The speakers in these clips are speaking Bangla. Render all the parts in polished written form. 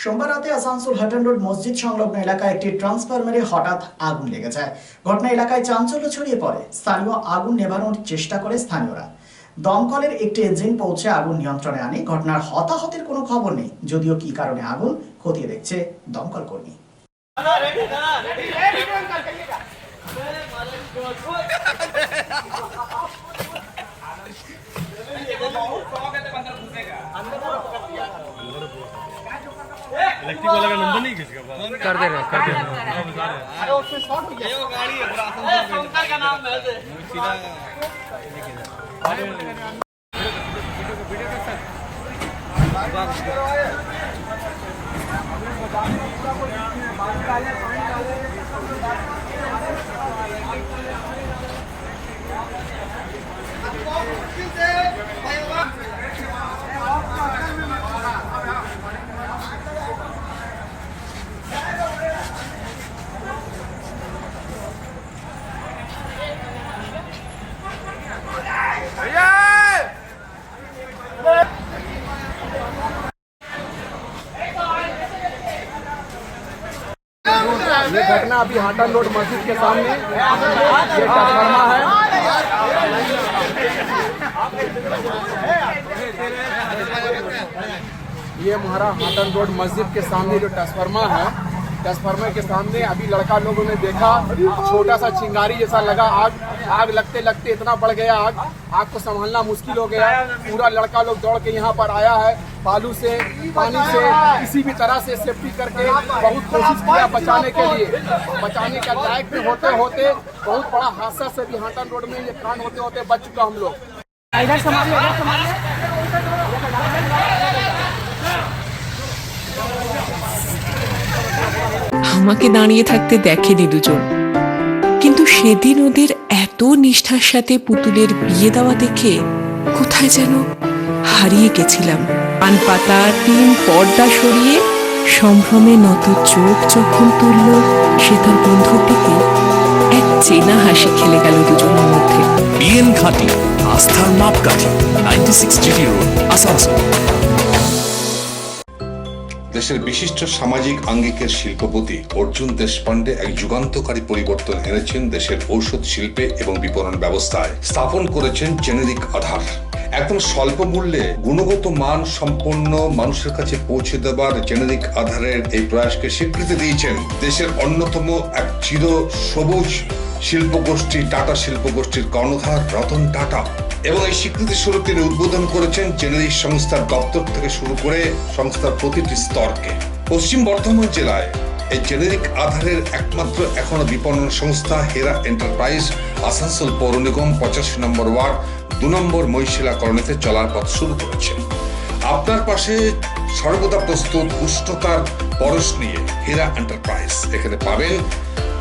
সোমবার রাতে আসানসোল হাটন রোড মসজিদ সংলগ্ন এলাকায় একটি ট্রান্সফরমারে হঠাৎ আগুন লেগে যায়। ঘটনা এলাকায় চাঞ্চল্য ছড়িয়ে পড়ে। স্থানীয় আগুন নেভানোর চেষ্টা করে স্থানীয়রা। দমকলের একটি ইঞ্জিন পৌঁছে আগুন নিয়ন্ত্রণে আনে। ঘটনার হতাহতের কোনো খবর নেই, যদিও কি কারণে আগুন খতিয়ে দেখছে দমকল কর্মী। इलेक्ट्रिक वाला का नंबर नहीं किसी का पास कर दे रहे अरे उसमें शॉर्ट हो गया। ये वो गाड़ी है पूरा आसमान का नाम है सीधा ये घटना अभी हाटन रोड मस्जिद के सामने ये ट्रांसफार्मर है। ये हमारा हाटन रोड मस्जिद के सामने जो ट्रांसफार्मर है, ट्रांसफार्मर के सामने अभी लड़का लोगों ने देखा छोटा सा चिंगारी जैसा लगा। आग लगते लगते इतना बढ़ गया आग को संभालना मुश्किल हो गया। पूरा लड़का लोग दौड़ के यहाँ पर आया है, बालू से पानी से किसी भी तरह से सेफ्टी करके बहुत कोशिश किया बचाने के लिए। बचाने का लायक में होते होते बहुत बड़ा हादसा से भी हाटन रोड में ये कांड होते होते बच चुका हम लोग। আমাকে দাঁড়িয়ে থাকতে দেখেনি দুজন, কিন্তু সেদিন ওদের এত নিষ্ঠার সাথে পুতুলের বিয়ে দেওয়া দেখে কোথায় যেন হারিয়ে গেছিলাম। পান পাতা টিন পর্দা সরিয়ে সম্ভ্রমে নত চোখ যখন তুলল সে তার বন্ধুর দিকে, এক চেনা হাসি খেলে গেল দুজনের মধ্যে। বিএন ঘাটি, আস্থার মাপকাঠি, 96 জিটি রোড, আসানসোল। দেশের বিশিষ্ট সামাজিক আঙ্গিকের শিল্পপতি অর্জুন দেশপান্ডে এক যুগান্তকারী পরিবর্তন এনেছেন দেশের ঔষধ শিল্পে এবং বিপণন ব্যবস্থায়। স্থাপন করেছেন জেনেরিক আধার। একদম স্বল্প মূল্যে গুণগত মান সম্পন্ন মানুষের কাছে পৌঁছে দেবার জেনেরিক আধারের এই প্রয়াসকে স্বীকৃতি দিয়েছেন দেশের অন্যতম এক চির সবুজ শিল্পগোষ্ঠী টাটা শিল্পগোষ্ঠীর কর্ণধার রতন টাটা। এবং এই স্বীকৃতি স্বরূপ তিনি উদ্বোধন করেছেন জেনেরিক সংস্থার দপ্তর থেকে শুরু করে সংস্থার প্রতিটি স্তরকে। পশ্চিম বর্ধমান জেলায় এই জেনেরিক আধারের একমাত্র এখনো বিপণন সংস্থা হেরা এন্টারপ্রাইজ আসানসোল পৌর নিগম 85 নম্বর ওয়ার্ড 2 নম্বর মহিশিলা কলোনিতে চলার পথ শুরু করেছে। আপনার পাশে সর্বদা প্রস্তুত উষ্ণতার পরশ নিয়ে হেরা এন্টারপ্রাইজ। এখানে পাবেন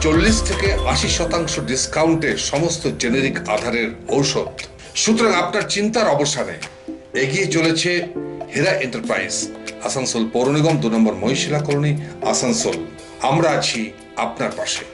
40 থেকে 80% ডিসকাউন্টে সমস্ত জেনেরিক আধারের ঔষধ। সুতরাং আপনার চিন্তার অবসানে এগিয়ে চলেছে হেরা এন্টারপ্রাইজ, আসানসোল পৌর নিগম 2 নম্বর মহিশিলা কলোনি, আসানসোল। আমরা আছি আপনার পাশে।